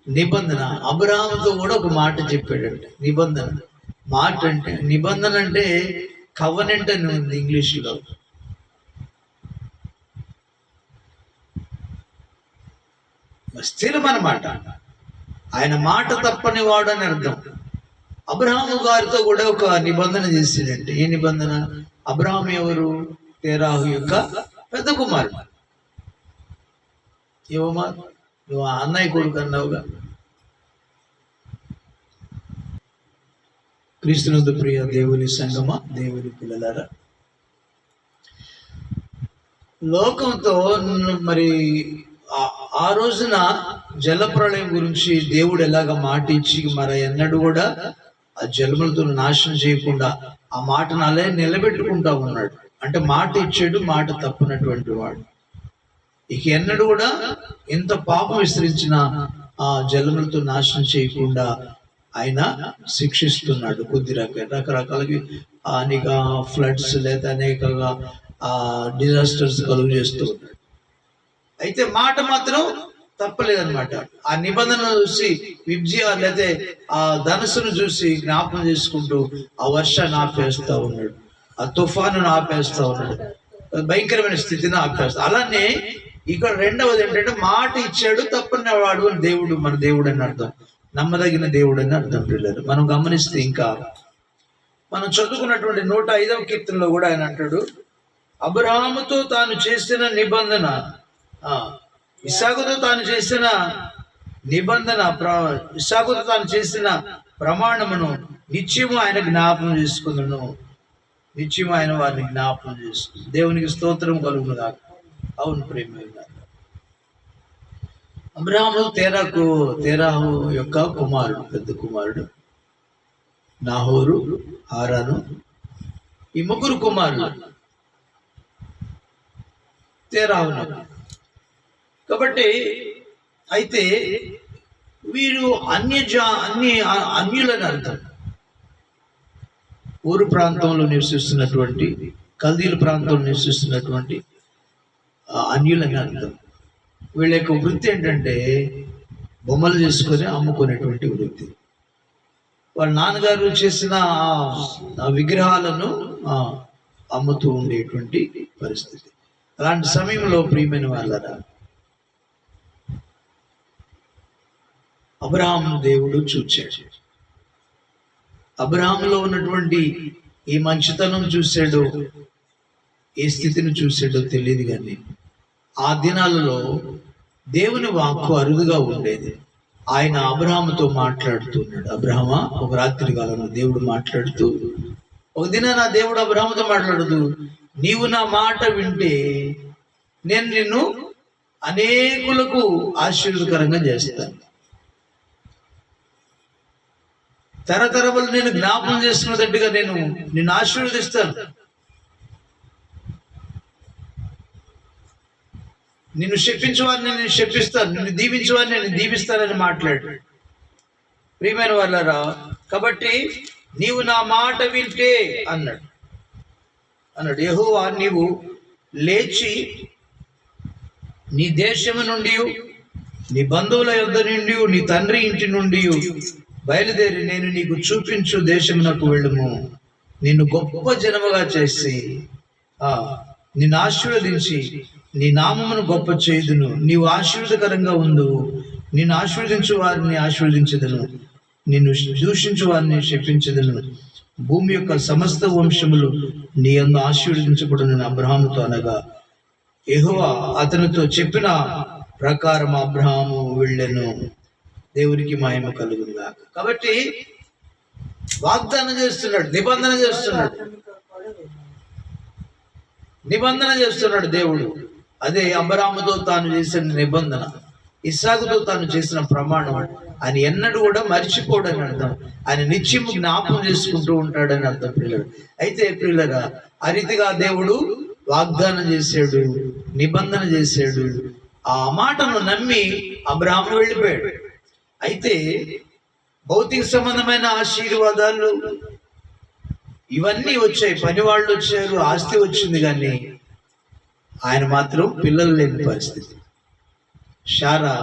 నిబంధన. అబ్రహాముతో కూడా ఒక మాట చెప్పాడంట. నిబంధన మాట అంటే, నిబంధన అంటే కవనెంట్ అని ఉంది ఇంగ్లీష్లో. స్థిరం అన్నమాట. ఆయన మాట తప్పని వాడు అని అర్థం. అబ్రహాము గారితో కూడా ఒక నిబంధన చేసిందంటే. ఏ నిబంధన? అబ్రహాం ఎవరు? తెరాహు యొక్క పెద్ద కుమారుడు. ఏమమ్మా, నువ్వు ఆ అన్నయ్య కొడుకు అన్నావుగా. క్రీస్తునందు ప్రియ దేవుని సంగమా, దేవుని పిల్లలారా, లోకంతో మరి ఆ రోజున జలప్రళయం గురించి దేవుడు ఎలాగ మాట ఇచ్చి మరి ఎన్నడూ కూడా ఆ జలములతో నాశనం చేయకుండా ఆ మాటను అలా నిలబెట్టుకుంటా ఉన్నాడు. అంటే మాట ఇచ్చాడు, మాట తప్పనటువంటి వాడు. ఇక ఎన్నడూ కూడా ఎంత పాపం విస్తరించిన ఆ జలములతో నాశనం చేయకుండా ఆయన శిక్షిస్తున్నాడు. కొద్ది రకరకాలకి అనేక ఫ్లడ్స్ లేదా అనేకగా డిజాస్టర్స్ కలుగు చేస్తూ ఉన్నాడు. అయితే మాట మాత్రం తప్పలేదన్నమాట. ఆ నిబంధన చూసి విబ్జియా లేదా ఆ ధనుసును చూసి జ్ఞాపకం చేసుకుంటూ ఆ వర్షాన్ని ఆపేస్తా ఉన్నాడు, ఆ తుఫాను ఆపేస్తా ఉన్నాడు, భయంకరమైన స్థితిని ఆపేస్తా. అలానే ఇక్కడ రెండవది ఏంటంటే మాట ఇచ్చాడు తప్పని వాడు అని దేవుడు, మన దేవుడు అని అర్థం, నమ్మదగిన దేవుడు అని అర్థం. పిల్లలు మనం గమనిస్తే ఇంకా మనం చదువుకున్నటువంటి 105వ కీర్తనలో కూడా ఆయన అంటాడు, అబ్రహాముతో తాను చేసిన నిబంధన, ఇస్సాకుతో తాను చేసిన నిబంధన, ఇస్సాకుతో తాను చేసిన ప్రమాణమును నిత్యము ఆయన జ్ఞాపకం చేసుకుందును. నిత్యము ఆయన వారిని జ్ఞాపకం చేసుకుంది. దేవునికి స్తోత్రం కలుగును కాక. అవును ప్రేమ. అబ్రహాము తెరాహు యొక్క కుమారుడు, పెద్ద కుమారుడు. నాహోరు, హారాను, ఈ ముగ్గురు కుమారులు తెరాహును. కాబట్టి అయితే వీరు అన్యులని అర్థం. ఊరు ప్రాంతంలో నివసిస్తున్నటువంటి, కల్దీల ప్రాంతంలో నివసిస్తున్నటువంటి అన్యులని అర్థం. వీళ్ళ యొక్క వృత్తి ఏంటంటే బొమ్మలు చేసుకొని అమ్ముకునేటువంటి వృత్తి. వాళ్ళ నాన్నగారు చేసిన విగ్రహాలను అమ్ముతూ ఉండేటువంటి పరిస్థితి. అలాంటి సమయంలో ప్రియమైన వాళ్ళరా, అబ్రహాము దేవుడు చూచాడు. అబ్రహాములో ఉన్నటువంటి ఈ మంచితనం చూశాడు, ఏ స్థితిని చూశాడో తెలియదు, కానీ ఆ దినాలలో దేవుని వాక్కు అరుదుగా ఉండేది. ఆయన అబ్రహాముతో మాట్లాడుతున్నాడు. అబ్రహమా, ఒక రాత్రి కాలంలో దేవుడు మాట్లాడుతూ, ఒక దినాన దేవుడు అబ్రహాముతో మాట్లాడుతూ, నీవు నా మాట వింటే నేను నిన్ను అనేకులకు ఆశీర్వదకరంగా చేస్తాను, తరతరములు నేను జ్ఞాపకం చేసుకున్నట్టుగా నేను నిన్ను ఆశీర్వదిస్తాను, నిన్ను శపించేవారిని నేను శపిస్తాను, నిన్ను దీవించేవారిని నేను దీవిస్తానని మాట్లాడు. ప్రియమైన వాళ్ళరా, కాబట్టి నీవు నా మాట వింటే అన్నాడు. యెహోవా, నీవు లేచి నీ దేశము నుండి, నీ బంధువుల యొద్ద నుండి, నీ తండ్రి ఇంటి నుండి బయలుదేరి నేను నీకు చూపించు దేశమునకు వెళ్ళుము. నిన్ను గొప్ప జనముగా చేసి నిన్ను ఆశీర్వదించి నీ నామమును గొప్ప చేయుదును. నీవు ఆశీర్వదకరంగా ఉండు. నిన్ను ఆశీర్వదించు వారిని ఆశీర్వదించదును, నిన్ను దూషించు వారిని శపించదును. భూమి యొక్క సమస్త వంశములు నీ యందు ఆశీర్వదించబడును అబ్రహాముతో అనగా, యెహోవా అతనితో చెప్పిన ప్రకారం అబ్రహాము వెళ్ళెను. దేవునికి మహిమ కలుగును గాక. కాబట్టి వాగ్దానం చేస్తున్నాడు, నిబంధన చేస్తున్నాడు దేవుడు. అదే అబ్రహాముతో తాను చేసిన నిబంధన, ఇస్సాకుతో తాను చేసిన ప్రమాణం ఆయన ఎన్నడూ కూడా మర్చిపోడని అర్థం. ఆయన నిత్యము జ్ఞాపకం చేసుకుంటూ ఉంటాడని అర్థం. పిల్లలు అయితే పిల్లగా ఆ రీతిగా దేవుడు వాగ్దానం చేశాడు, నిబంధన చేశాడు. ఆ మాటను నమ్మి అబ్రహాము వెళ్ళిపోయాడు. అయితే భౌతిక సంబంధమైన ఆశీర్వాదాలు ఇవన్నీ వచ్చాయి, పని వాళ్ళు వచ్చారు, ఆస్తి వచ్చింది, కానీ ఆయన మాత్రం పిల్లలు లేని పరిస్థితి. శారా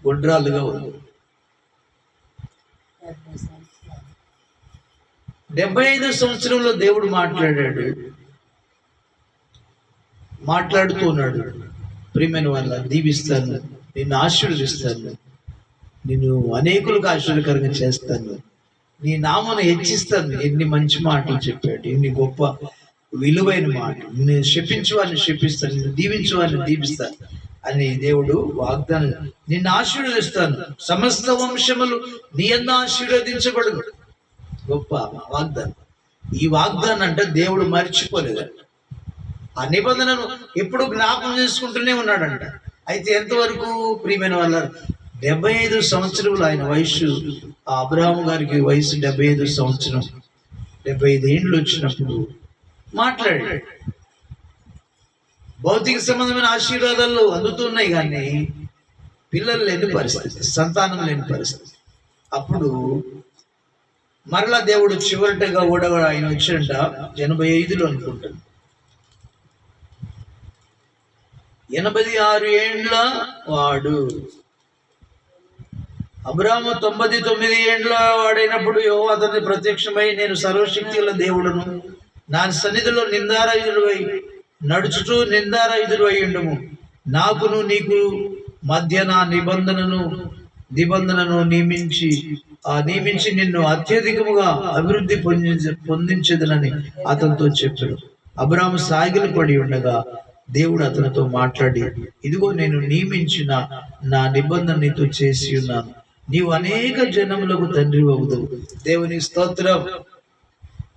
గుండ్రాలుగా ఉంది. 75 సంవత్సరంలో దేవుడు మాట్లాడుతూ ఉన్నాడు. ప్రియమైన వాళ్ళ, దీవిస్తాను, నిన్ను ఆశీర్వదిస్తాను, నిన్ను అనేకులకు ఆశీర్వదకరంగా చేస్తాను, నీ నామను హెచ్చిస్తాను. ఎన్ని మంచి మాటలు చెప్పాడు, ఎన్ని గొప్ప విలువైన మాటలు. నేను శపించు వారిని శపిస్తాను, నిన్ను దీవించు వారిని దీవిస్తాను అని దేవుడు వాగ్దానం. నిన్ను ఆశీర్వదిస్తాను, సమస్త వంశములు నీ యందు ఆశీర్వదించబడును. గొప్ప వాగ్దానం. ఈ వాగ్దానం అంటే దేవుడు మర్చిపోలేదంట. ఆ నిబంధనను ఎప్పుడు జ్ఞాపకం చేసుకుంటూనే ఉన్నాడంట. అయితే ఎంతవరకు? ప్రియమైన వాళ్ళ, 75 సంవత్సరములు ఆయన వయసు. ఆ అబ్రహాము గారికి వయసు 75 సంవత్సరం, 75 ఏండ్లు వచ్చినప్పుడు మాట్లాడాడు. భౌతిక సంబంధమైన ఆశీర్వాదాలు అందుతున్నాయి, కానీ పిల్లలు లేని పరిస్థితి, సంతానం లేని పరిస్థితి. అప్పుడు మరలా దేవుడు చివరిగా కూడా ఆయన వచ్చాడంట 85లో అనుకుంటాను. 86 ఏండ్ల వాడు. అబ్రాహాము 99 ఏండ్ల వాడైనప్పుడు యెహోవా అతన్ని ప్రత్యక్షమై, నేను సర్వశక్తి గల దేవుడును, నా సన్నిధిలో నిందారహితుడివై నడుచుచూ నిందారహితుడివై ఉండుము. నాకును నీకు మధ్య నా నిబంధనను నియమించి నిన్ను అత్యధికముగా అభివృద్ధి పొందించదనని అతనితో చెప్పాడు. అబ్రాహాము సాగిలు పడి ఉండగా దేవుడు అతనితో మాట్లాడి, ఇదిగో నేను నియమించిన నా నిబంధన నీతో చేసి ఉన్నాను, నీవు అనేక జనములకు తండ్రి అవుదువు. దేవుని స్తోత్రం.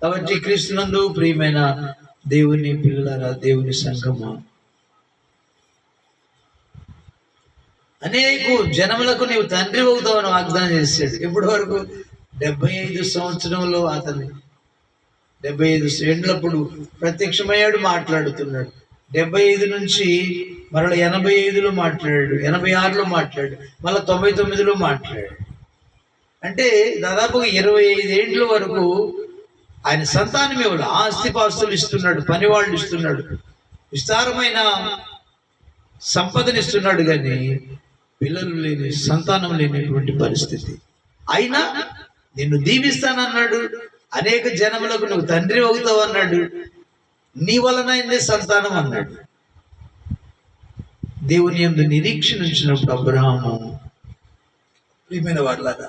కాబట్టి క్రీస్తునందు ప్రియమైన దేవుని పిల్లలారా, దేవుని సంఘమా, అనేక జనములకు నీవు తండ్రి అవుతావు అని వాగ్దానం చేశాడు. ఇప్పటి వరకు 75 సంవత్సరంలో అతన్ని 75 ఏండ్లప్పుడు ప్రత్యక్షమయ్యాడు, మాట్లాడుతున్నాడు. 75 నుంచి మరలా 85లో మాట్లాడాడు, 86లో మాట్లాడాడు, మళ్ళీ 99లో మాట్లాడాడు. అంటే దాదాపుగా 25 ఏండ్ల వరకు ఆయన సంతానం ఇవ్వాలి. ఆస్తిపాస్తులు ఇస్తున్నాడు, పనివాళ్ళు ఇస్తున్నాడు, విస్తారమైన సంపదను ఇస్తున్నాడు, కానీ పిల్లలు లేని, సంతానం లేనటువంటి పరిస్థితి. అయినా నిన్ను దీవిస్తానన్నాడు, అనేక జనములకు నువ్వు తండ్రి అవుతావు అన్నాడు, నీ వలన ఇన్ని సంతానం అన్నాడు. దేవుని యందు నిరీక్షణ ఉంచినప్పుడు అబ్రహాము, ప్రియమైన వాళ్ళగా,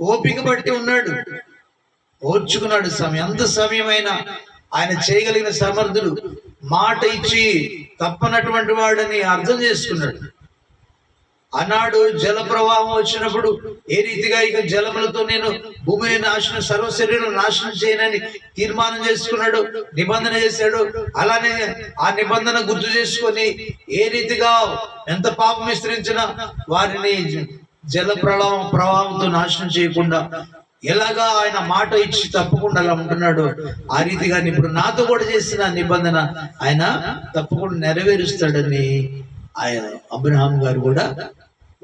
ఓపిక బట్టి ఉన్నాడు, ఓర్చుకున్నాడు. ఎంత సమయమైనా ఆయన చేయగలిగిన సమర్థుడు, మాట ఇచ్చి తప్పనటువంటి వాడని అర్థం చేసుకున్నాడు. ఆనాడు జల ప్రవాహం వచ్చినప్పుడు ఏ రీతిగా ఇక జలములతో నేను భూమిని నాశనం, సర్వ శరీరం నాశనం చేయనని తీర్మానం చేసుకున్నాడు, నిబంధన చేశాడు. అలానే ఆ నిబంధన గుర్తు చేసుకొని ఏ రీతిగా ఎంత పాపం విస్తరించినా వారిని జల ప్రవాహంతో నాశనం చేయకుండా ఎలాగా ఆయన మాట ఇచ్చి తప్పకుండా అలా ఉంటున్నాడు, ఆ రీతిగా ఇప్పుడు నాతో కూడా చేసిన నిబంధన ఆయన తప్పకుండా నెరవేరుస్తాడని ఆయన అబ్రహాం గారు కూడా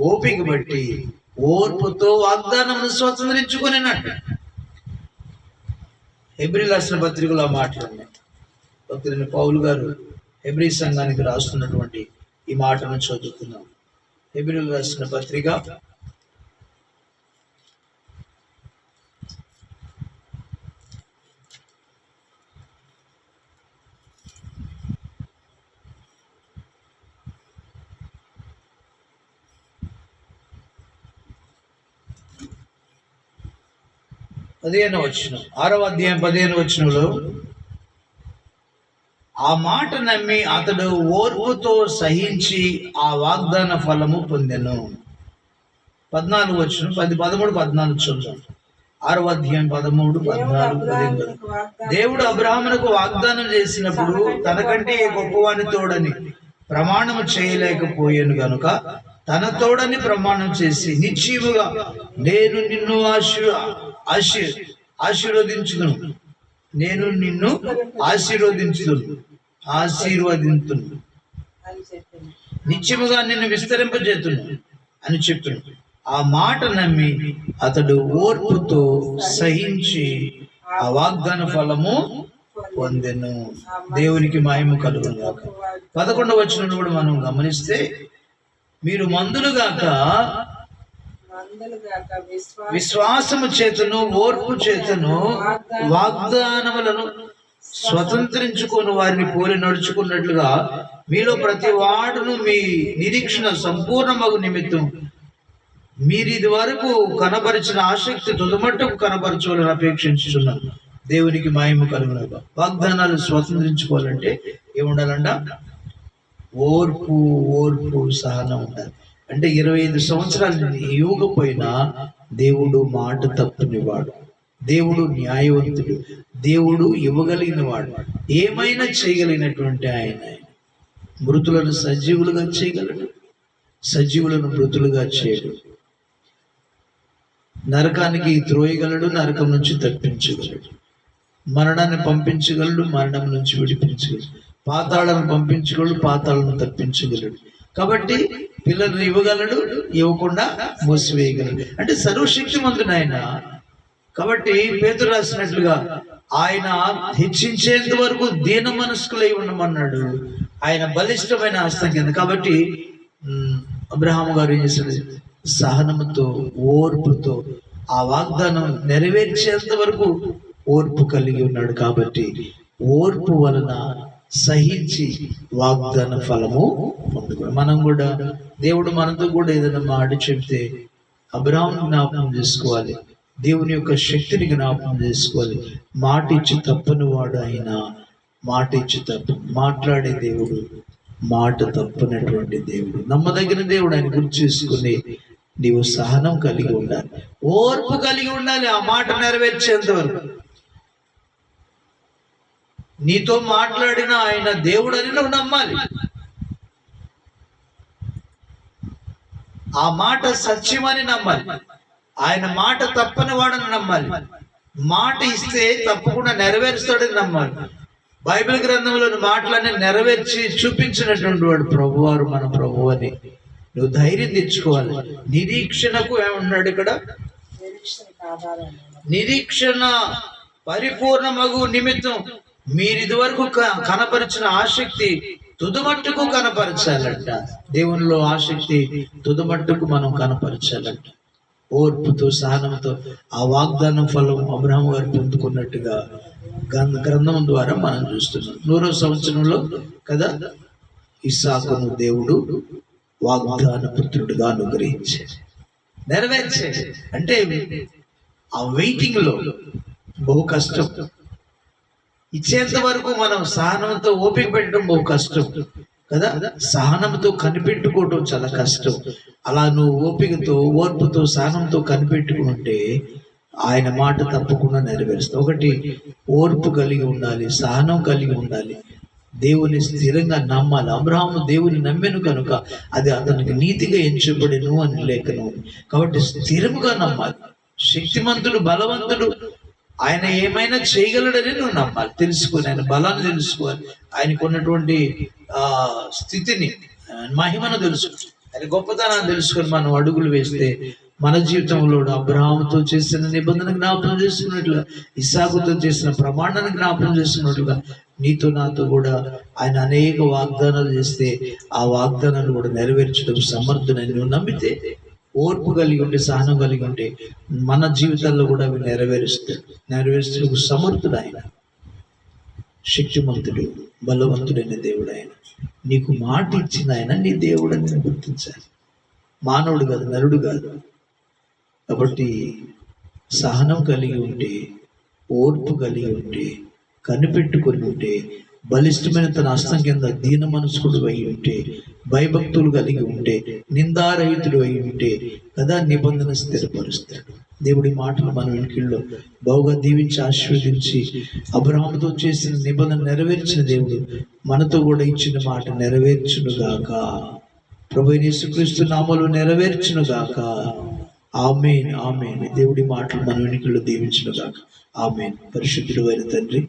ఓపిక బట్టి ఓర్పుతో వాగ్దానం స్వతంత్రించుకునేనట్టు. హెబ్రీ రాసిన పత్రికలో మాట్లాడినాయి. భక్తులైన పౌలు గారు హెబ్రీ సంఘానికి రాస్తున్నటువంటి ఈ మాటను చదువుతున్నాం. హెబ్రీలు రాసిన పత్రిక 15వ వచనం, 6వ అధ్యాయం 15వ వచనంలో, ఆ మాట నమ్మి అతడు ఓర్పుతో సహించి ఆ వాగ్దాన ఫలము పొందెను. 14వ వచనం, 13, 14 చూద్దాం. 6వ అధ్యాయం 13, 14, 15. దేవుడు అబ్రహామునకు వాగ్దానం చేసినప్పుడు తనకంటే గొప్పవాని తోడని ప్రమాణము చేయలేకపోయాను గనుక తన తోడని ప్రమాణం చేసి నిశ్చయముగా నేను నిన్ను ఆశీర్వదించును, నేను నిన్ను ఆశీర్వదించును నిత్యముగా నిన్ను విస్తరింపజేతును అని చెప్పాడు. ఆ మాట నమ్మి అతడు ఓర్పుతో సహించి ఆ వాగ్దాన ఫలము పొందెను. దేవునికి మహిమ కలుగును గాక. 11వ వచనం కూడా మనం గమనిస్తే, మీరు మందులు గాక విశ్వాసము చేతను ఓర్పు చేతను వాగ్దానములను స్వతంత్రించుకొని వారిని పోలి నడుచుకున్నట్లుగా మీలో ప్రతి వాడును మీ నిరీక్షణ సంపూర్ణమగు నిమిత్తం మీరు ఇది వరకు కనపరిచిన ఆసక్తి తుదమట్టుకు కనపరచాలని అపేక్షించున్నాను. దేవునికి మహిమ కలుగునుగా. వాగ్దానాలు స్వతంత్రించుకోవాలంటే ఏముండాలంట? ఓర్పు, ఓర్పు, సహనం ఉండాలి. అంటే 25 సంవత్సరాలు ఇవ్వకపోయినా దేవుడు మాట తప్పనివాడు, దేవుడు న్యాయవంతుడు, దేవుడు ఇవ్వగలిగిన వాడు, ఏమైనా చేయగలిగినటువంటి ఆయన. మృతులను సజీవులుగా చేయగలడు, సజీవులను మృతులుగా చేయడు. నరకానికి త్రోయగలడు, నరకం నుంచి తప్పించగలడు. మరణాన్ని పంపించగలడు, మరణం నుంచి విడిపించగలడు. పాతాళను పంపించగలడు, పాతాళను తప్పించగలడు. కాబట్టి పిల్లలను ఇవ్వగలడు, ఇవ్వకుండా మూసివేయగలడు. అంటే సర్వశక్తిమంతుడు ఆయన. కాబట్టి పేతురు రాసినట్లుగా ఆయన హెచ్చించేంత వరకు దీన మనస్కులై ఉండమన్నాడు. ఆయన బలిష్టమైన హస్తం కింద. కాబట్టి అబ్రహాము గారు ఏం చేశాడు? సహనముతో, ఓర్పుతో ఆ వాగ్దానం నెరవేర్చేంత వరకు ఓర్పు కలిగి ఉన్నాడు. కాబట్టి ఓర్పు వలన సహించి వాగ్దాన ఫలము పొందుకోవాలి. మనం కూడా దేవుడు మనతో కూడా ఏదైనా మాట చెప్తే అబ్రహామును జ్ఞాపకం చేసుకోవాలి, దేవుని యొక్క శక్తిని జ్ఞాపకం చేసుకోవాలి. మాట ఇచ్చి తప్పని వాడు ఆయన, మాట ఇచ్చి తప్పు మాట్లాడే దేవుడు, మాట తప్పనటువంటి దేవుడు, నమ్మదగిన దేవుడు. ఆయన గుర్తు చేసుకుని నీవు సహనం కలిగి ఉండాలి, ఓర్పు కలిగి ఉండాలి. ఆ మాట నెరవేర్చేంత వరకు నీతో మాట్లాడిన ఆయన దేవుడు అని నువ్వు నమ్మాలి. ఆ మాట సత్యమని నమ్మాలి. ఆయన మాట తప్పని వాడని నమ్మాలి. మాట ఇస్తే తప్పకుండా నెరవేరుస్తాడని నమ్మాలి. బైబిల్ గ్రంథంలోని మాటలన్నీ నెరవేర్చి చూపించినటువంటి వాడు ప్రభువారు, మన ప్రభు అని నువ్వు ధైర్యం తెచ్చుకోవాలి. నిరీక్షణకు ఏమన్నాడు ఇక్కడ? నిరీక్షణ పరిపూర్ణమగు నిమిత్తం మీరు ఇదివరకు కనపరిచిన ఆసక్తి తుదమట్టుకు కనపరచాలంట. దేవునిలో ఆసక్తి తుదమట్టుకు మనం కనపరచాలంట. ఓర్పుతో, సహనంతో ఆ వాగ్దానం ఫలం అబ్రహాము గారు పొందుకున్నట్టుగా గ్రంథం ద్వారా మనం చూస్తున్నాం. 100వ సంవత్సరంలో కదా ఇస్సాకును దేవుడు వాగ్దాన పుత్రుడిగా అనుగ్రహించాడు, నెరవేర్చాడు. అంటే ఆ వెయిటింగ్ లో బహు కష్టం. ఇచ్చేంత వరకు మనం సహనంతో ఓపిక పెట్టడం బహు కష్టం కదా. సహనంతో కనిపెట్టుకోవడం చాలా కష్టం. అలా నువ్వు ఓపికతో, ఓర్పుతో, సహనంతో కనిపెట్టుకుంటే ఆయన మాట తప్పకుండా నెరవేరుస్తావు. ఒకటి ఓర్పు కలిగి ఉండాలి, సహనం కలిగి ఉండాలి, దేవుని స్థిరంగా నమ్మాలి. అబ్రహాము దేవుని నమ్మెను కనుక అది అతనికి నీతిగా ఎంచబడెను అని లేఖనం. కాబట్టి స్థిరముగా నమ్మాలి. శక్తిమంతుడు, బలవంతుడు, ఆయన ఏమైనా చేయగలడని నువ్వు నమ్మాలి. తెలుసుకొని ఆయన బలాన్ని తెలుసుకోవాలి, ఆయనకు ఉన్నటువంటి స్థితిని, మహిమను తెలుసుకోవాలి, ఆయన గొప్పతనాన్ని తెలుసుకొని మనం అడుగులు వేస్తే మన జీవితంలో అబ్రహాముతో చేసిన నిబంధన జ్ఞాపకం చేసుకున్నట్లుగా, ఇస్సాకుతో చేసిన ప్రమాణాన్ని జ్ఞాపకం చేసుకున్నట్లుగా నీతో నాతో కూడా ఆయన అనేక వాగ్దానాలు చేస్తే ఆ వాగ్దానాలు కూడా నెరవేర్చడం సమర్థునని నువ్వు నమ్మితే, ఓర్పు కలిగి ఉంటే, సహనం కలిగి ఉంటే మన జీవితాల్లో కూడా అవి నెరవేరుస్తూ సమర్థుడు ఆయన. శక్తిమంతుడు, బలవంతుడైన దేవుడు ఆయన. నీకు మాట ఇచ్చిన ఆయన నీ దేవుడు అని నేను గుర్తించాలి. మానవుడు కాదు, నరుడు కాదు. కాబట్టి సహనం కలిగి ఉంటే, ఓర్పు కలిగి ఉంటే, కనిపెట్టుకొని ఉంటే, బలిష్టమైన తన హస్తం కింద దీన మనస్కుడు అయి ఉంటే, భయభక్తులు కలిగి ఉంటే, నిందారహితుడు అయి ఉంటే కదా నిబంధన స్థిరపరుస్తాడు. దేవుడి మాటలు మన వెనుకల్లో బాగా దీవించి ఆశీర్వదించి అబ్రహాముతో చేసిన నిబంధన నెరవేర్చిన దేవుడు మనతో కూడా ఇచ్చిన మాట నెరవేర్చునుగాక. ప్రభువైన యేసుక్రీస్తు నామములో నెరవేర్చునుగాక. ఆమేన్, ఆమేన్. దేవుడి మాటలు మన వెనుకల్లో దీవించునుగాక. ఆమేన్. పరిశుద్ధుడైన తండ్రి,